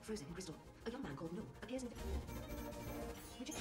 frozen in crystal. A young man called No appears in the... Reject.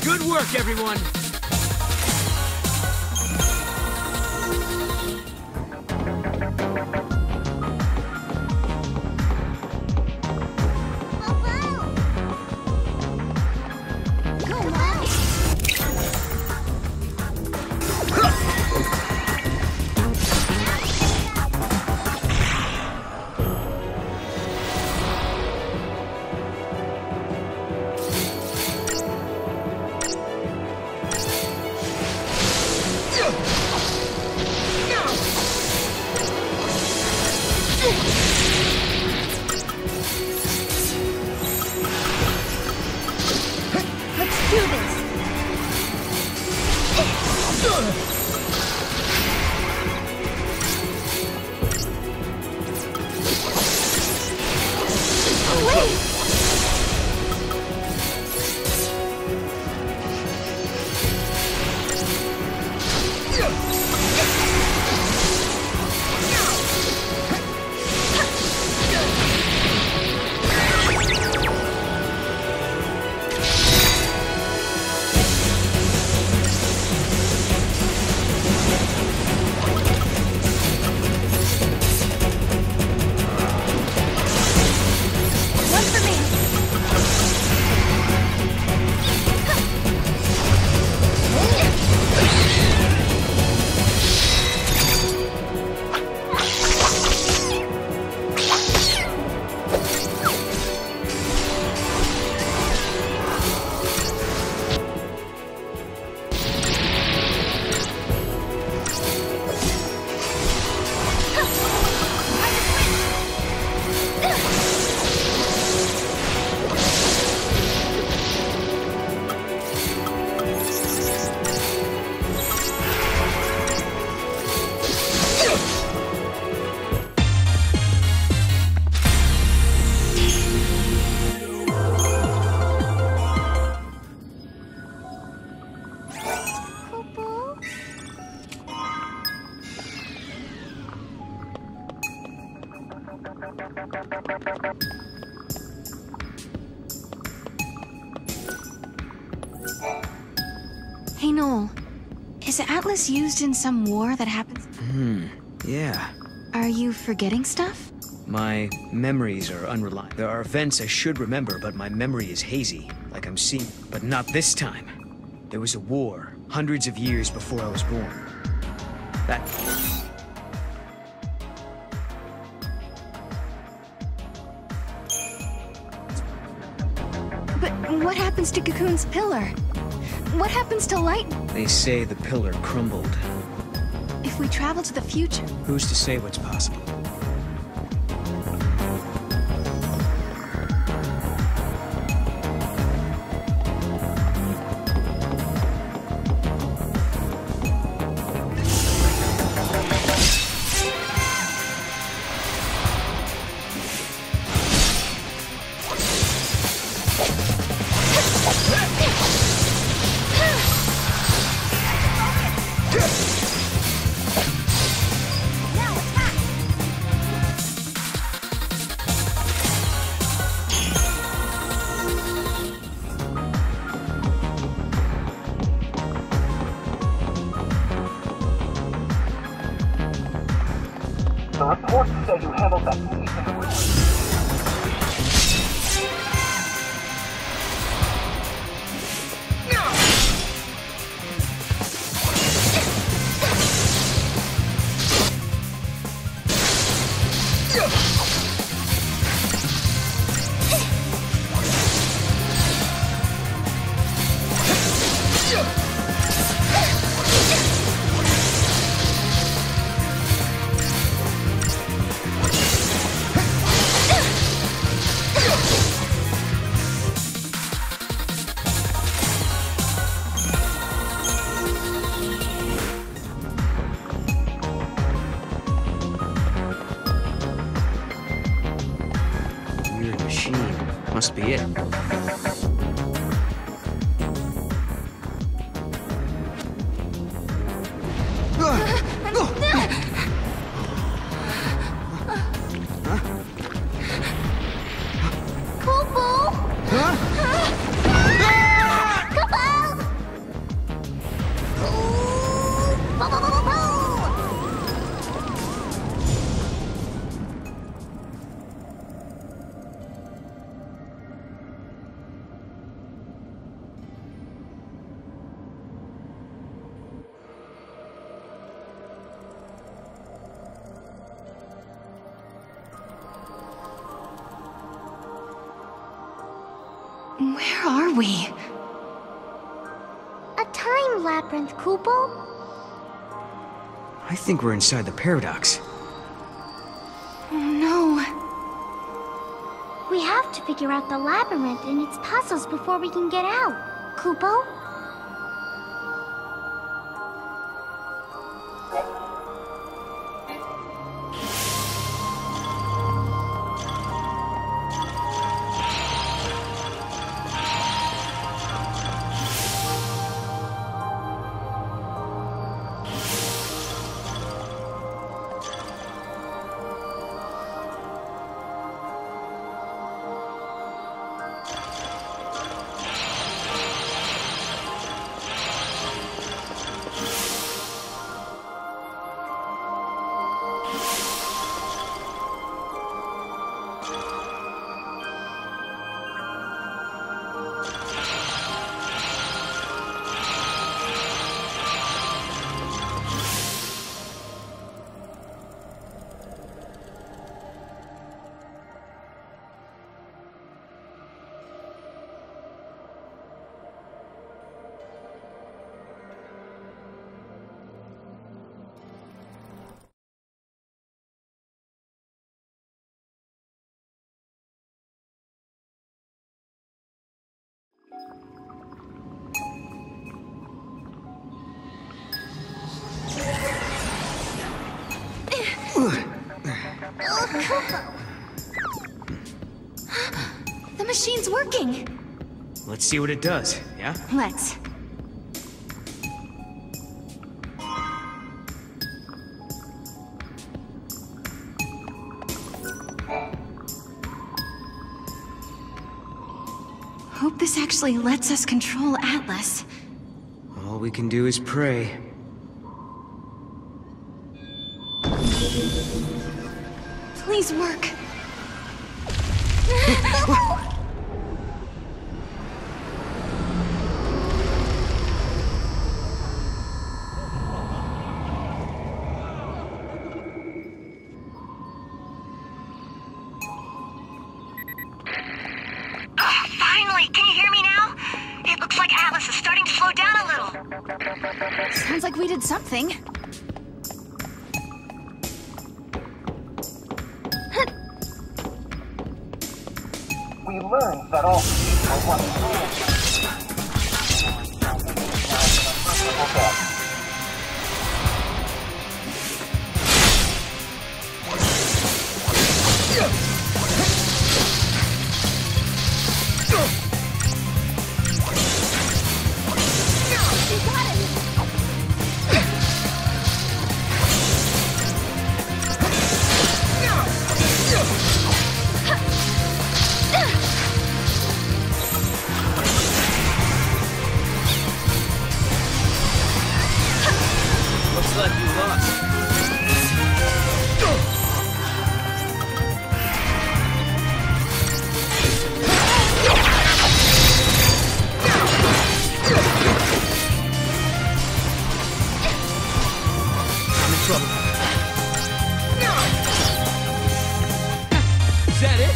Good work, everyone! do this! Wait! Hey Noel, is Atlas used in some war that happens? Yeah. Are you forgetting stuff? My memories are unreliable. There are events I should remember, but my memory is hazy, like I'm seeing. But not this time. There was a war, hundreds of years before I was born. That... But what happens to Cocoon's pillar? What happens to light? They say the pillar crumbled. If we travel to the future... Who's to say what's possible? The reports say you handled that piece in the room. Weird machine. Must be it. Where are we? A time labyrinth, Kupo. I think we're inside the paradox. Oh no. We have to figure out the labyrinth and its puzzles before we can get out. Kupo? The machine's working! Let's see what it does, yeah? Let's. Hope this actually lets us control Atlas. All we can do is pray. Please work. Finally! Can you hear me now? It looks like Atlas is starting to slow down a little. Sounds like we did something. We learned that all people are once death. Looks like you lost. I'm in trouble. Is that it?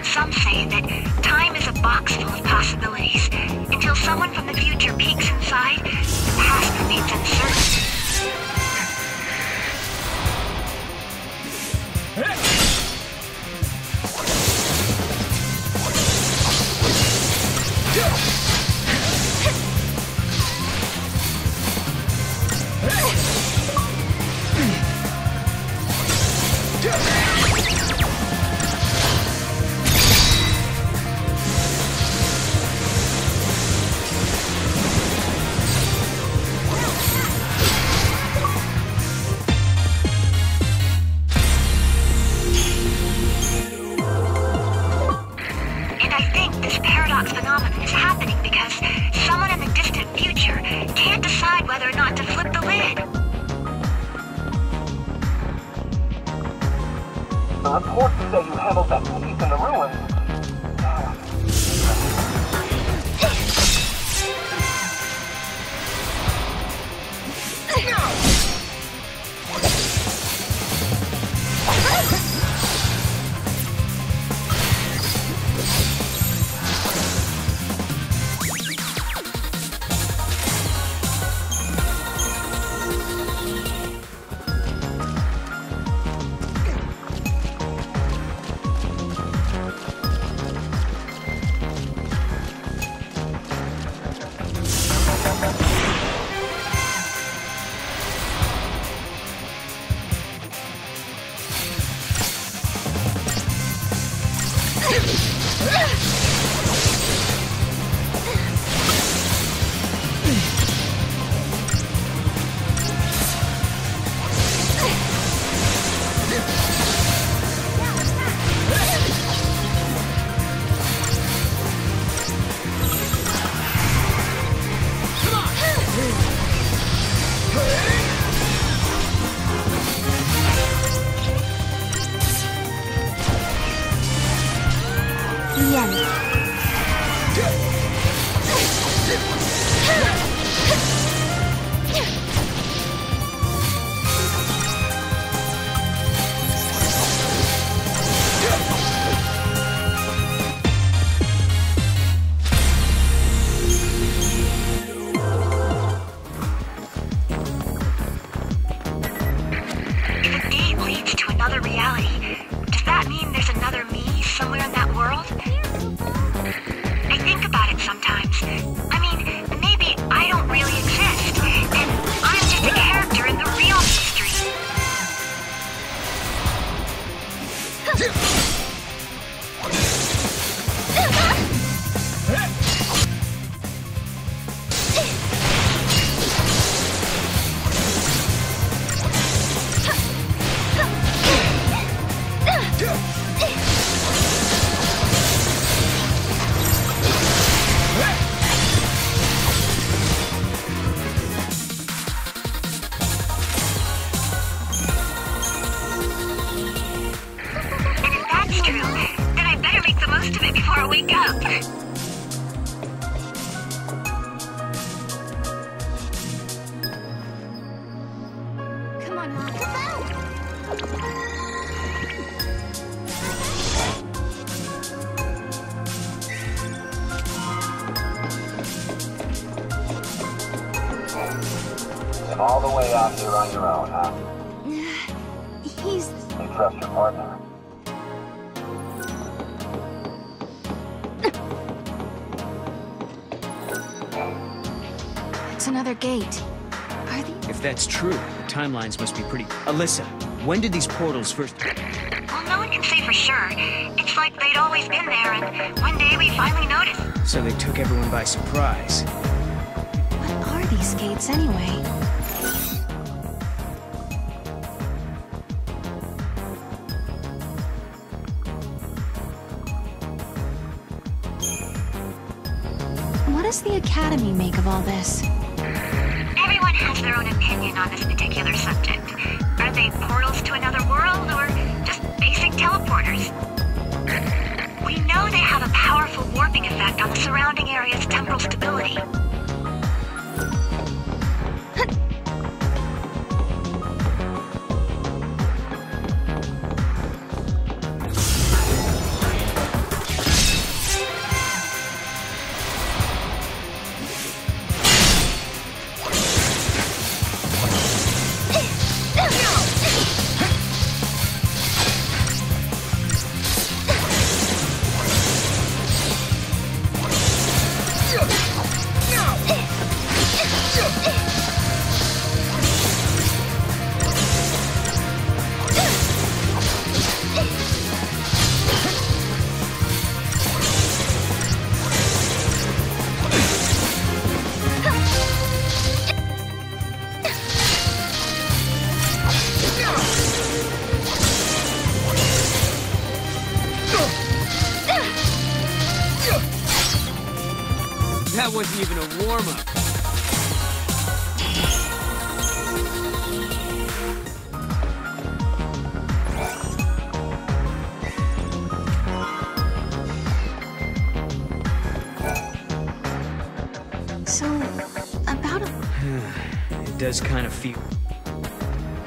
Some say that time is a box full of possibilities. Until someone from the future peeks inside, the past remains uncertain. on, Mom. Look out! And all the way out here on your own, huh? He's... You trust your partner? It's another gate. Are these? If that's true, the timelines must be pretty... Alyssa, when did these portals first... Well, no one can say for sure. It's like they'd always been there, and one day we finally noticed. So they took everyone by surprise. What are these gates anyway? What does the Academy make of all this? Everyone has their own opinion on this particular subject. Are they portals to another world, or just basic teleporters? We know they have a powerful warping effect on the surrounding area's temporal stability. That wasn't even a warm-up. So, about a... It does kind of feel...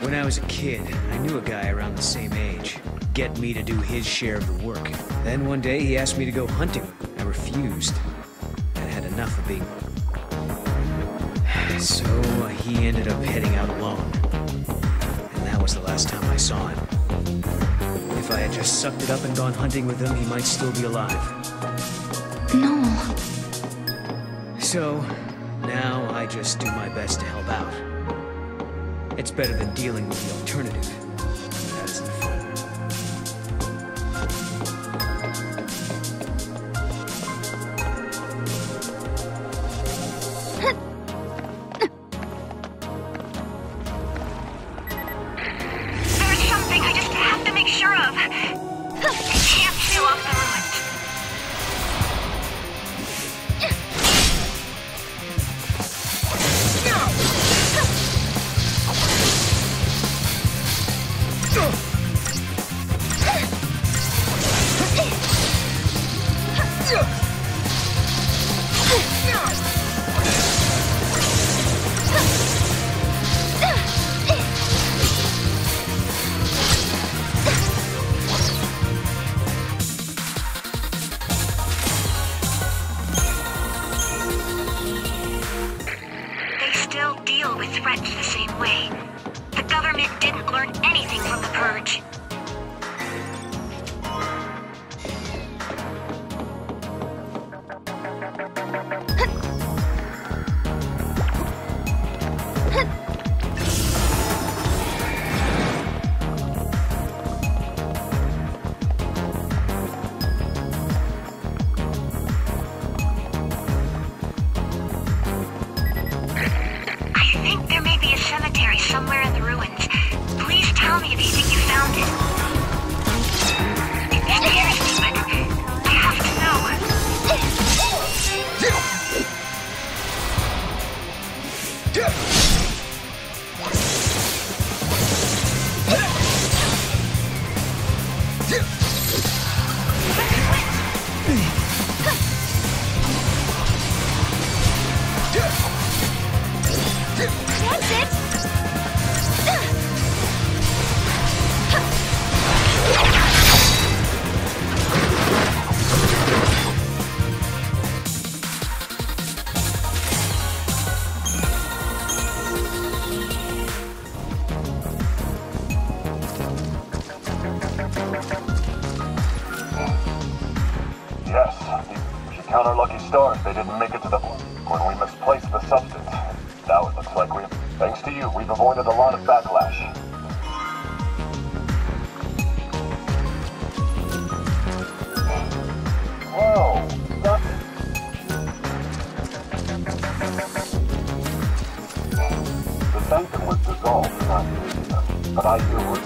When I was a kid, I knew a guy around the same age. Get me to do his share of the work. Then one day he asked me to go hunting. I refused. I had enough of being... So he ended up heading out alone. And that was the last time I saw him. If I had just sucked it up and gone hunting with him, he might still be alive. No. So, now I just do my best to help out. It's better than dealing with the alternative. That isn't fun. There's something I just have to make sure of. I can't seal off the ruins. They still deal with threats the same way. The government didn't learn anything from the Purge. I think there may be a cemetery somewhere in the ruins. Please tell me if you think you found it. It scares me, but I have to know. That's it! we've avoided a lot of backlash. Whoa! Stop. The Phantom was dissolved 9 years ago, but I knew it.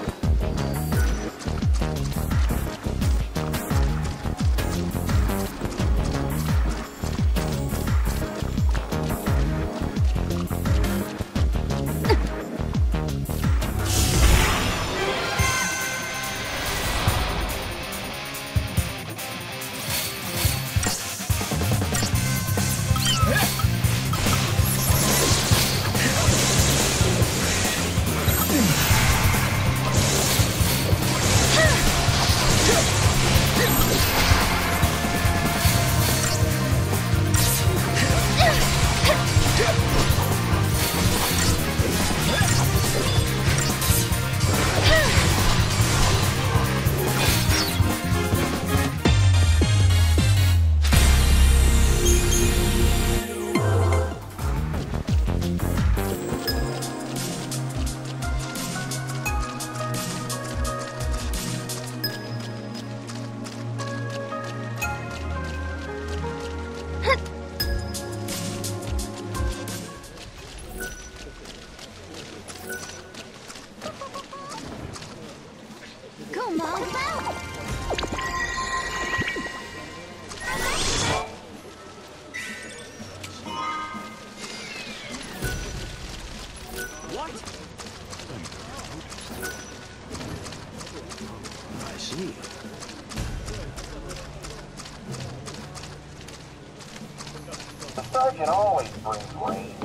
Go, Mom. What? I see. The sergeant always brings rain.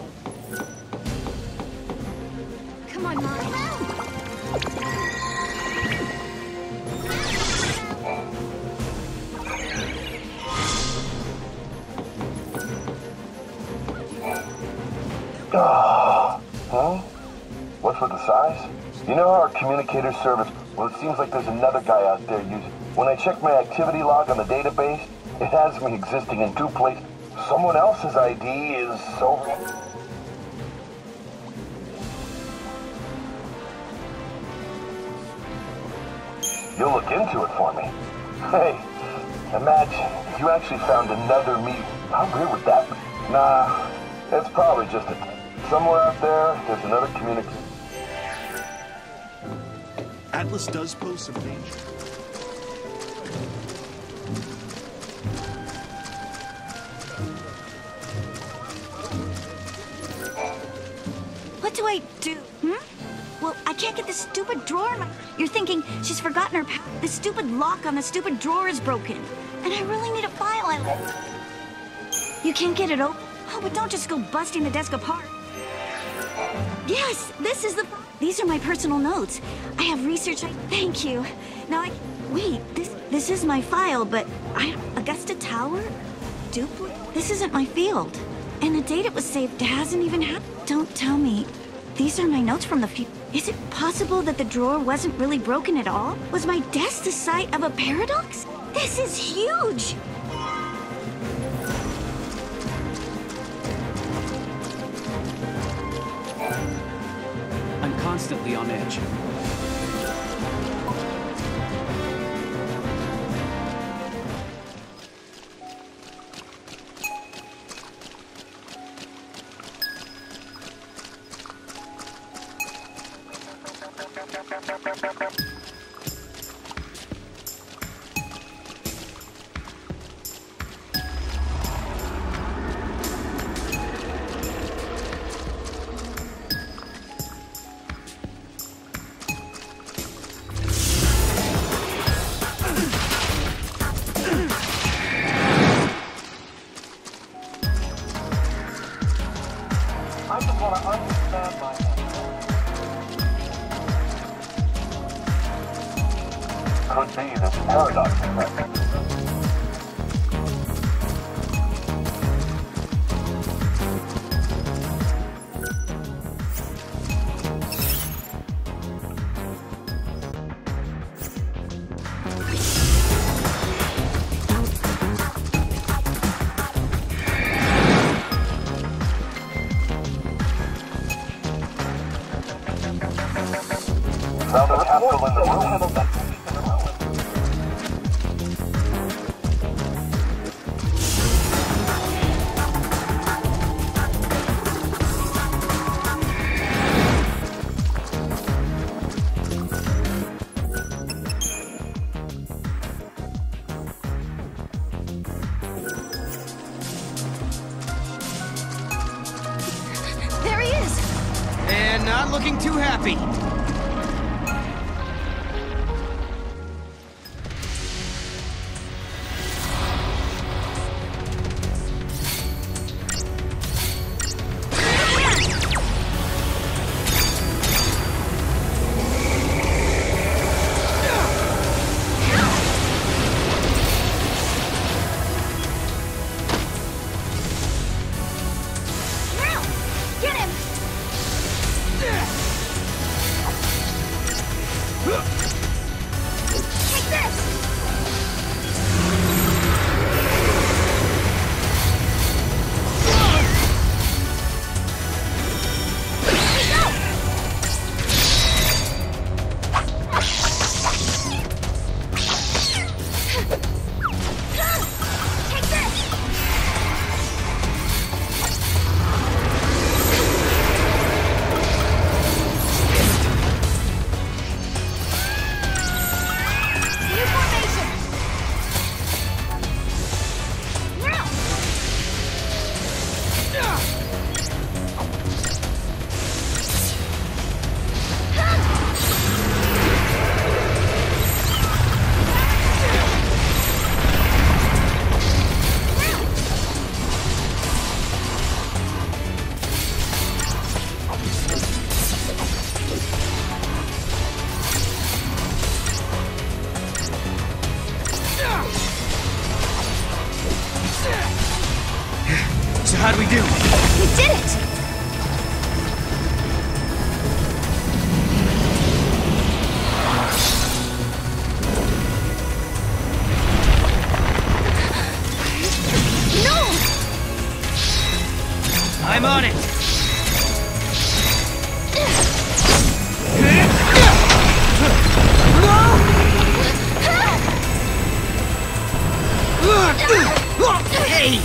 Come on, Mom. Huh? What's with the size? You know our communicator service? Well, it seems like there's another guy out there using... When I check my activity log on the database, it has me existing in 2 places. Someone else's ID is over... You'll look into it for me. Hey, imagine if you actually found another me. How weird would that be? Nah, it's probably just a... Somewhere out there's another communicator. Atlas does pose some danger. What do I do? Well, I can't get this stupid drawer. You're thinking she's forgotten her power. The stupid lock on the stupid drawer is broken. And I really need a file. You can't get it open? Oh, but don't just go busting the desk apart. Yes, this is the... These are my personal notes. I have research... Thank you. Now Wait, this is my file, but Augusta Tower? Duplicate? This isn't my field. And the date it was saved hasn't even happened. Don't tell me. These are my notes from the future. Is it possible that the drawer wasn't really broken at all? Was my desk the site of a paradox? This is huge! I'm constantly on edge. I just want to understand my... Could be this paradox effect. uncle in the room. There he is! And not looking too happy. Get him! Take this! Take this! New formation! Now! So how'd we do? We did it! No! I'm on it! Hey!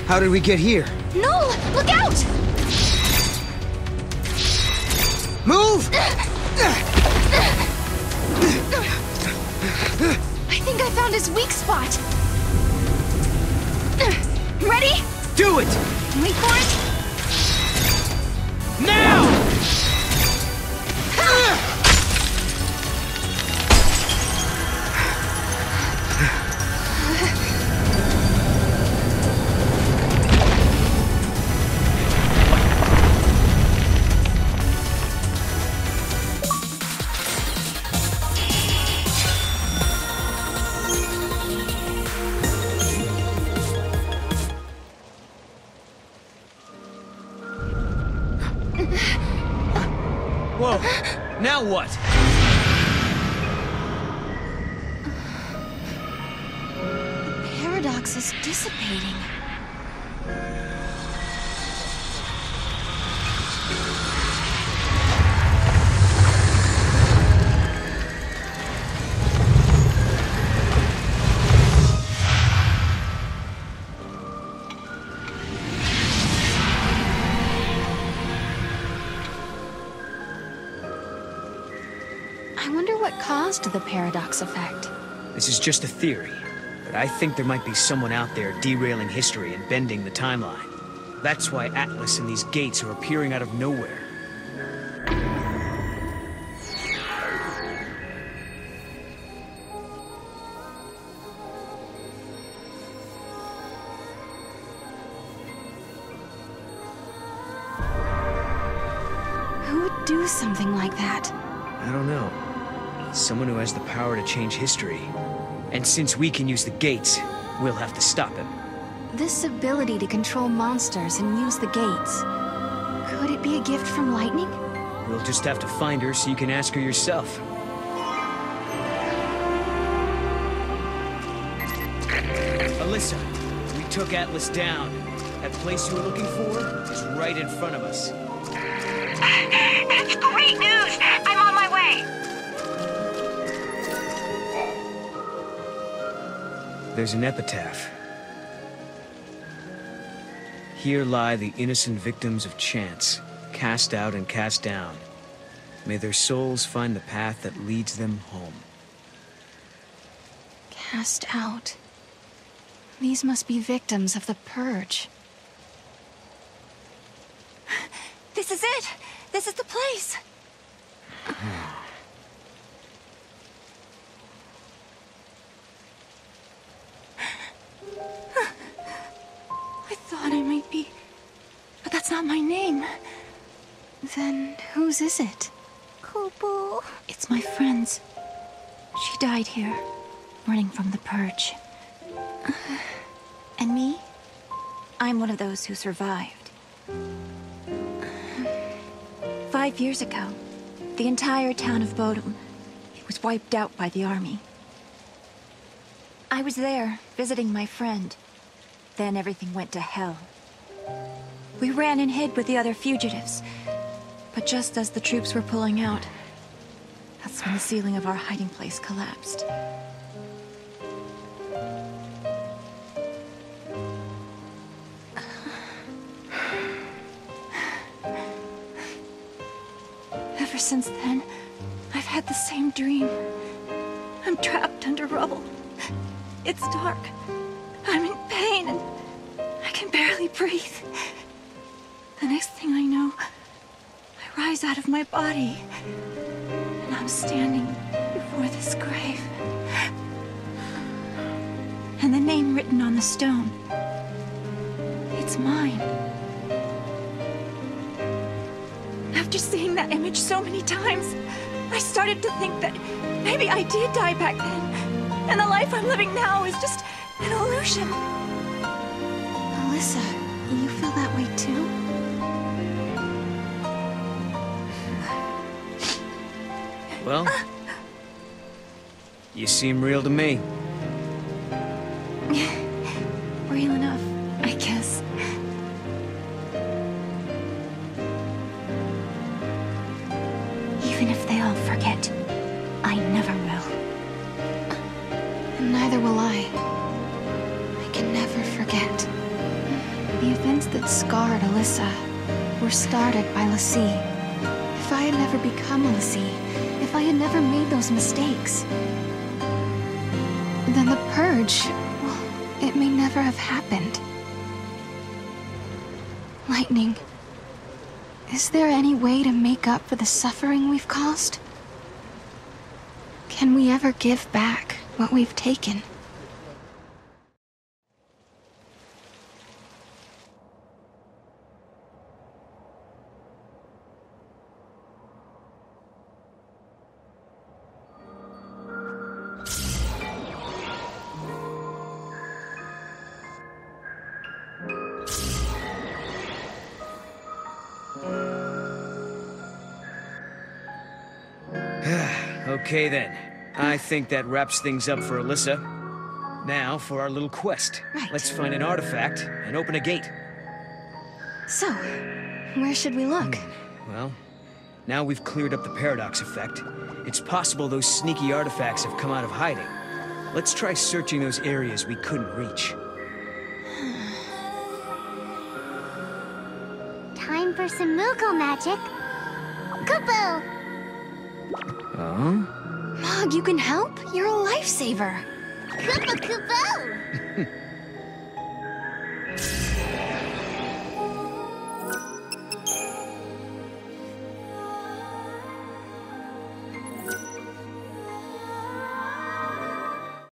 How did we get here? No! Look out! Move! I think I found his weak spot. Ready? Do it! Wait for it. Now! Whoa, now what? The paradox is dissipating. I wonder what caused the paradox effect. This is just a theory, but I think there might be someone out there derailing history and bending the timeline. That's why Atlas and these gates are appearing out of nowhere. Who would do something like that? I don't know. Someone who has the power to change history. And since we can use the gates, we'll have to stop him. This ability to control monsters and use the gates. Could it be a gift from Lightning? We'll just have to find her so you can ask her yourself. Alyssa, we took Atlas down. That place you were looking for is right in front of us. That's great news! I'm on my way! There's an epitaph. Here lie the innocent victims of chance, cast out and cast down. May their souls find the path that leads them home. Cast out. These must be victims of the Purge. This is it! This is the place! I thought I might be... But that's not my name. Then whose is it? Kubo. It's my friend's. She died here, running from the Purge. And me? I'm one of those who survived. 5 years ago, the entire town of Bodum, it was wiped out by the army. I was there, visiting my friend. Then everything went to hell. We ran and hid with the other fugitives. But just as the troops were pulling out, that's when the ceiling of our hiding place collapsed. Ever since then, I've had the same dream. I'm trapped under rubble. It's dark. I'm in pain and I can barely breathe. The next thing I know, I rise out of my body and I'm standing before this grave. And the name written on the stone, it's mine. After seeing that image so many times, I started to think that maybe I did die back then, and the life I'm living now is just an illusion. Alyssa, you feel that way too? Well, you seem real to me. Real enough, I guess. Even if they all forget, I never will. And neither will I. I can never forget. The events that scarred Alyssa were started by l'Cie. If I had never become a l'Cie, if I had never made those mistakes, then the Purge, well, it may never have happened. Lightning. Is there any way to make up for the suffering we've caused? Can we ever give back what we've taken? Okay then. I think that wraps things up for Alyssa. Now for our little quest. Right. Let's find an artifact and open a gate. So, where should we look? Well, now we've cleared up the paradox effect. It's possible those sneaky artifacts have come out of hiding. Let's try searching those areas we couldn't reach. Time for some Moogle magic. Kubo! Oh? Mog, you can help? You're a lifesaver. Kubo!